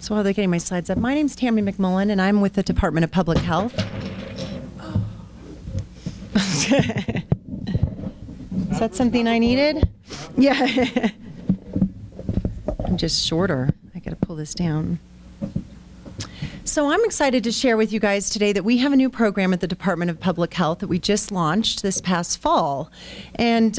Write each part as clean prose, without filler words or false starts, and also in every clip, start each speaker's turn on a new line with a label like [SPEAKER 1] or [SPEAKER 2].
[SPEAKER 1] So while they're getting my slides up, my name's Tami McMullin, and I'm with the Department of Public Health. Is that something I needed? Yeah. I'm just shorter. I got to pull this down. So I'm excited to share with you guys today that we have a new program at the Department of Public Health that we just launched this past fall. And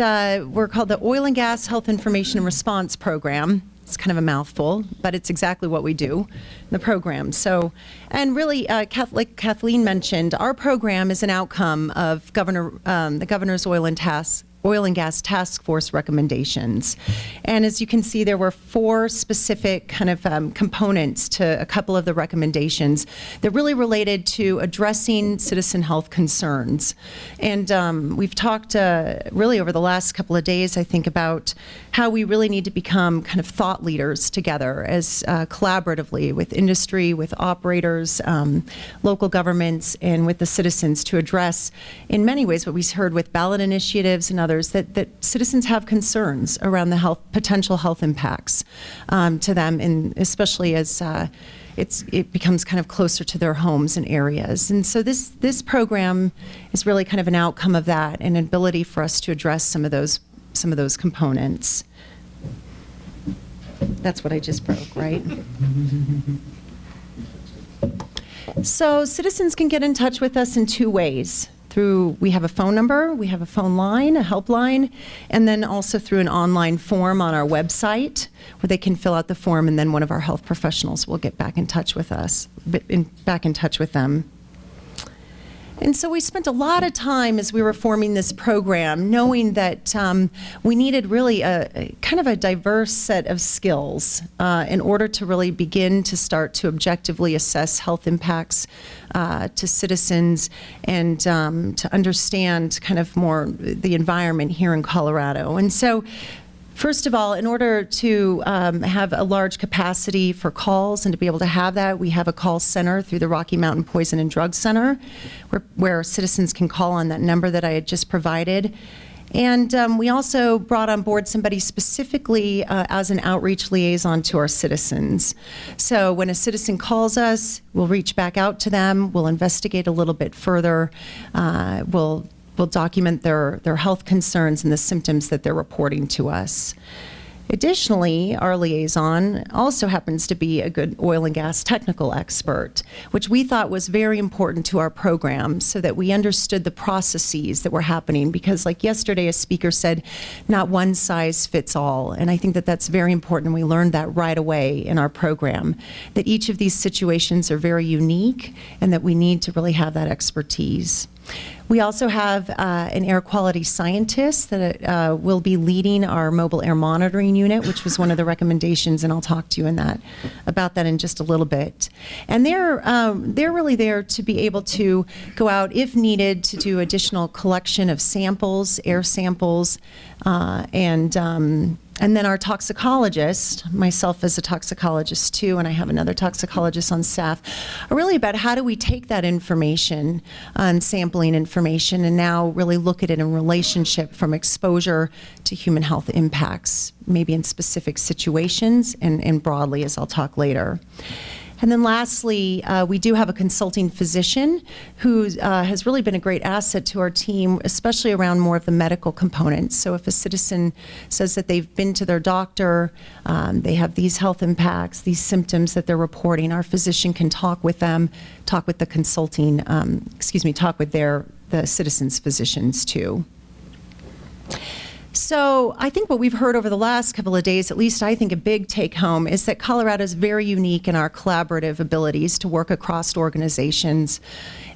[SPEAKER 1] we're called the Oil and Gas Health Information and Response Program. It's kind of a mouthful, but it's exactly what we do in the program. So, and really, like Kathleen mentioned, our program is an outcome of the Governor's Oil and Gas Task Force recommendations. And as you can see, there were 4 specific kind of components to a couple of the recommendations that really related to addressing citizen health concerns. And we've talked really over the last couple of days, I think, about how we really need to become kind of thought leaders together as collaboratively with industry, with operators, local governments, and with the citizens to address, in many ways, what we heard with ballot initiatives and others, that citizens have concerns around the potential health impacts to them, and especially as it becomes kind of closer to their homes and areas. And so this program is really kind of an outcome of that, and an ability for us to address some of those components. That's what I just broke, right? So citizens can get in touch with us in 2 ways. We have a phone number, we have a phone line, a helpline, and then also through an online form on our website where they can fill out the form, and then one of our health professionals will get back in touch with them. And so we spent a lot of time as we were forming this program knowing that we needed really a kind of a diverse set of skills in order to really begin to start to objectively assess health impacts to citizens, and to understand kind of more the environment here in Colorado. And so first of all, in order to have a large capacity for calls and to be able to have that, we have a call center through the Rocky Mountain Poison and Drug Center where citizens can call on that number that I had just provided. And we also brought on board somebody specifically as an outreach liaison to our citizens. So when a citizen calls us, we'll reach back out to them, we'll investigate a little bit further, we'll document their health concerns and the symptoms that they're reporting to us. Additionally, our liaison also happens to be a good oil and gas technical expert, which we thought was very important to our program so that we understood the processes that were happening, because like yesterday a speaker said, not one size fits all. And I think that that's very important. We learned that right away in our program, that each of these situations are very unique and that we need to really have that expertise. We also have an air quality scientist that will be leading our mobile air monitoring unit, which was one of the recommendations, and I'll talk to you about that in just a little bit. And they're really there to be able to go out, if needed, to do additional collection of samples, air samples, and then our toxicologist, myself as a toxicologist too, and I have another toxicologist on staff, are really about how do we take that information and sampling information and now really look at it in relationship from exposure to human health impacts, maybe in specific situations and broadly, as I'll talk later. And then lastly, we do have a consulting physician who has really been a great asset to our team, especially around more of the medical components. So if a citizen says that they've been to their doctor, they have these health impacts, these symptoms that they're reporting, our physician can talk with them, talk with the talk with the citizens' physicians too. So I think what we've heard over the last couple of days, at least I think a big take home, is that Colorado is very unique in our collaborative abilities to work across organizations.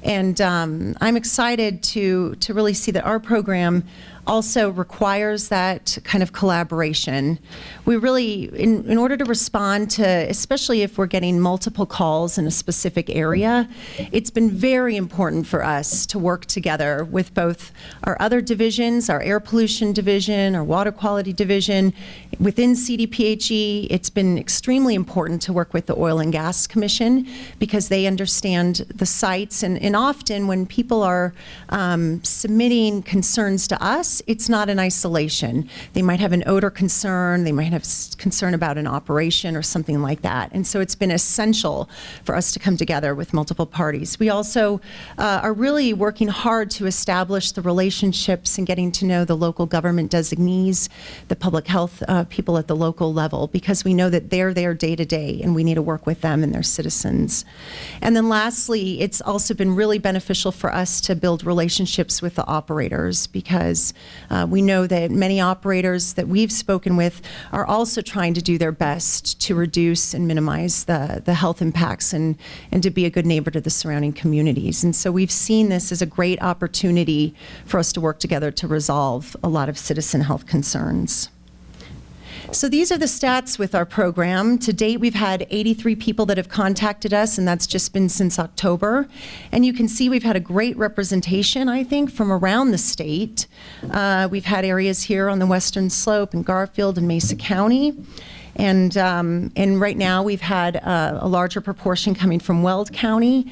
[SPEAKER 1] And I'm excited to really see that our program also requires that kind of collaboration. We really, in order to respond to, especially if we're getting multiple calls in a specific area, it's been very important for us to work together with both our other divisions, our air pollution division, our water quality division. Within CDPHE, it's been extremely important to work with the Oil and Gas Commission because they understand the sites, and often when people are submitting concerns to us, us, it's not in isolation. They might have an odor concern, they might have concern about an operation or something like that. And so it's been essential for us to come together with multiple parties. We also are really working hard to establish the relationships and getting to know the local government designees, the public health people at the local level, because we know that they're there day to day and we need to work with them and their citizens. And then lastly, it's also been really beneficial for us to build relationships with the operators, because we know that many operators that we've spoken with are also trying to do their best to reduce and minimize the health impacts and to be a good neighbor to the surrounding communities. And so we've seen this as a great opportunity for us to work together to resolve a lot of citizen health concerns. So these are the stats with our program. To date, we've had 83 people that have contacted us, and that's just been since October. And you can see we've had a great representation, I think, from around the state. We've had areas here on the Western Slope in Garfield and Mesa County. And right now we've had a larger proportion coming from Weld County,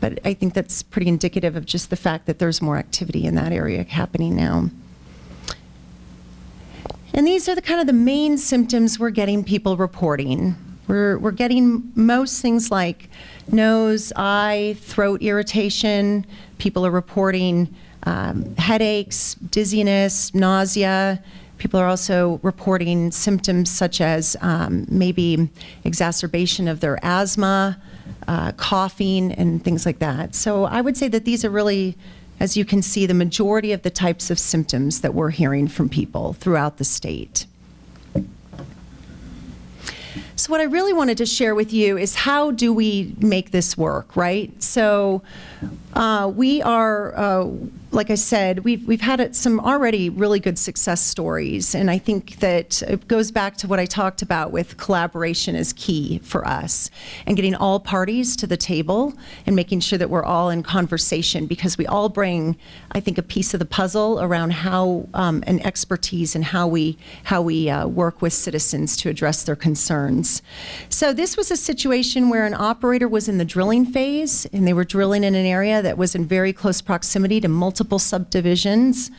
[SPEAKER 1] but I think that's pretty indicative of just the fact that there's more activity in that area happening now. And these are the kind of the main symptoms we're getting people reporting. We're getting most things like nose, eye, throat irritation. People are reporting headaches, dizziness, nausea. People are also reporting symptoms such as maybe exacerbation of their asthma, coughing, and things like that. So I would say that these are really, as you can see, the majority of the types of symptoms that we're hearing from people throughout the state. So what I really wanted to share with you is how do we make this work, right? So we are, like I said, we've had some already really good success stories, and I think that it goes back to what I talked about with collaboration is key for us, and getting all parties to the table and making sure that we're all in conversation, because we all bring, I think, a piece of the puzzle around how and expertise and how we work with citizens to address their concerns. So this was a situation where an operator was in the drilling phase, and they were drilling in an area that was in very close proximity to multiple subdivisions,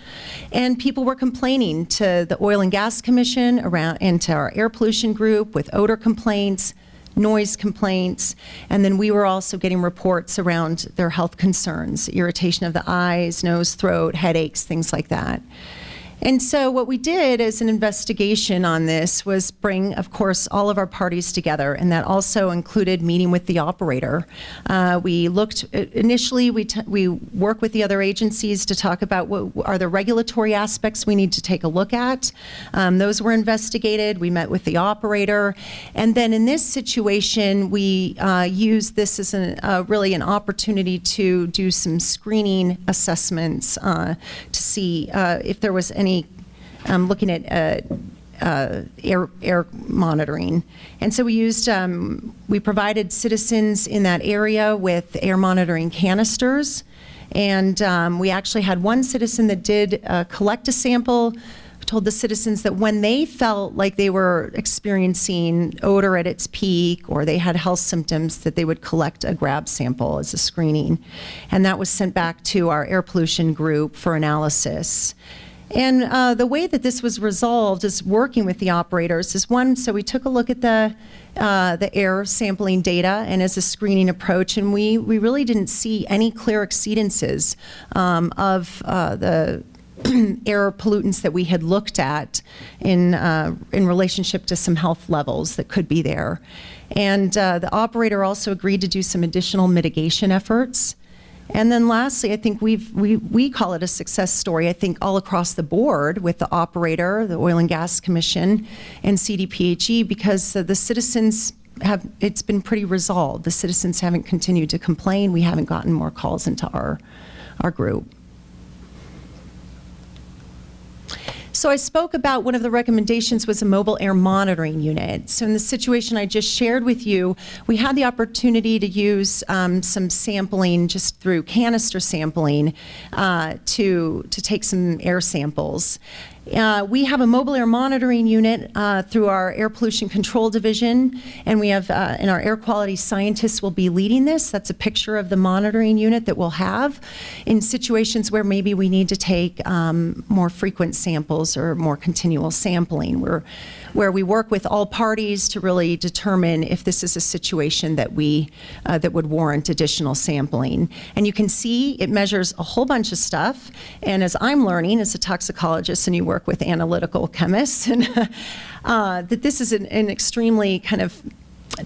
[SPEAKER 1] and people were complaining to the Oil and Gas Commission and to our air pollution group with odor complaints, noise complaints, and then we were also getting reports around their health concerns, irritation of the eyes, nose, throat, headaches, things like that. And so what we did as an investigation on this was bring, of course, all of our parties together, and that also included meeting with the operator. We looked, initially we work with the other agencies to talk about what are the regulatory aspects we need to take a look at. Those were investigated. We met with the operator. And then in this situation, we used this as really an opportunity to do some screening assessments to see if there was any looking at air monitoring. And so we used, we provided citizens in that area with air monitoring canisters. And we actually had one citizen that did collect a sample, told the citizens that when they felt like they were experiencing odor at its peak or they had health symptoms, that they would collect a grab sample as a screening. And that was sent back to our air pollution group for analysis. And the way that this was resolved is working with the operators is one, so we took a look at the air sampling data and as a screening approach, and we really didn't see any clear exceedances of the air pollutants that we had looked at in relationship to some health levels that could be there. And the operator also agreed to do some additional mitigation efforts. And then lastly, I think we call it a success story, I think all across the board with the operator, the Oil and Gas Commission, and CDPHE, because the citizens it's been pretty resolved. The citizens haven't continued to complain. We haven't gotten more calls into our group. So I spoke about one of the recommendations was a mobile air monitoring unit. So in the situation I just shared with you, we had the opportunity to use some sampling just through canister sampling to take some air samples. We have a mobile air monitoring unit through our air pollution control division, and we have, and our air quality scientists will be leading this. That's a picture of the monitoring unit that we'll have in situations where maybe we need to take more frequent samples or more continual sampling, where we work with all parties to really determine if this is a situation that that would warrant additional sampling. And you can see it measures a whole bunch of stuff, and as I'm learning as a toxicologist, and you work with analytical chemists, and that this is an extremely kind of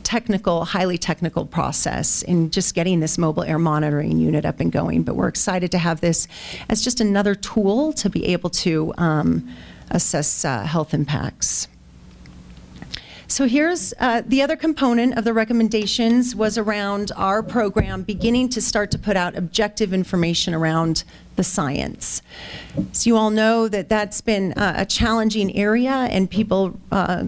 [SPEAKER 1] technical, highly technical process in just getting this mobile air monitoring unit up and going. But we're excited to have this as just another tool to be able to assess health impacts. So here's the other component of the recommendations was around our program beginning to start to put out objective information around the science. So you all know that that's been a challenging area, and people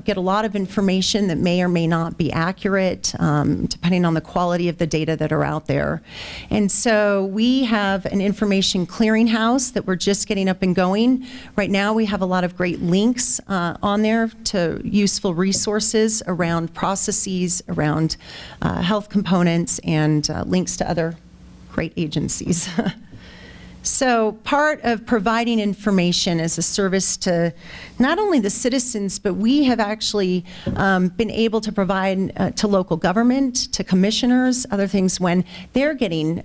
[SPEAKER 1] get a lot of information that may or may not be accurate, depending on the quality of the data that are out there. And so we have an information clearinghouse that we're just getting up and going. Right now we have a lot of great links on there to useful resources around processes, around health components, and links to other great agencies. So part of providing information as a service to not only the citizens, but we have actually been able to provide to local government, to commissioners, other things when they're getting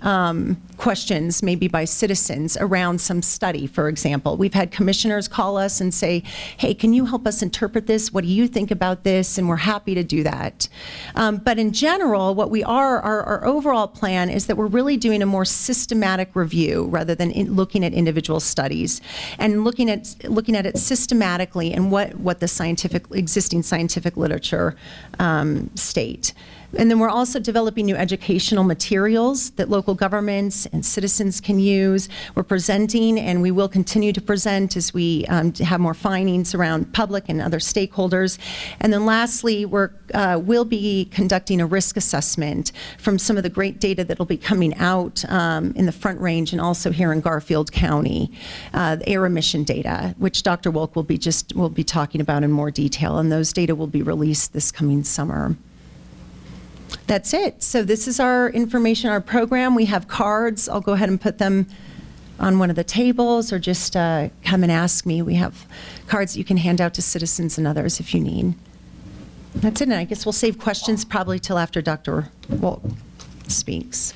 [SPEAKER 1] questions maybe by citizens around some study, for example. We've had commissioners call us and say, hey, can you help us interpret this? What do you think about this? And we're happy to do that. But in general, what we our overall plan is that we're really doing a more systematic review rather than looking at individual studies, and looking at it systematically and what the existing scientific literature state. And then we're also developing new educational materials that local governments and citizens can use. We're presenting, and we will continue to present as we have more findings around public and other stakeholders. And then lastly, we'll be conducting a risk assessment from some of the great data that will be coming out in the Front Range and also here in Garfield County, the air emission data, which Dr. Wolk will be talking about in more detail, and those data will be released this coming summer. That's it. So this is our information, our program. We have cards. I'll go ahead and put them on one of the tables, or just come and ask me. We have cards that you can hand out to citizens and others if you need. That's it. And I guess we'll save questions probably till after Dr. Wolk speaks.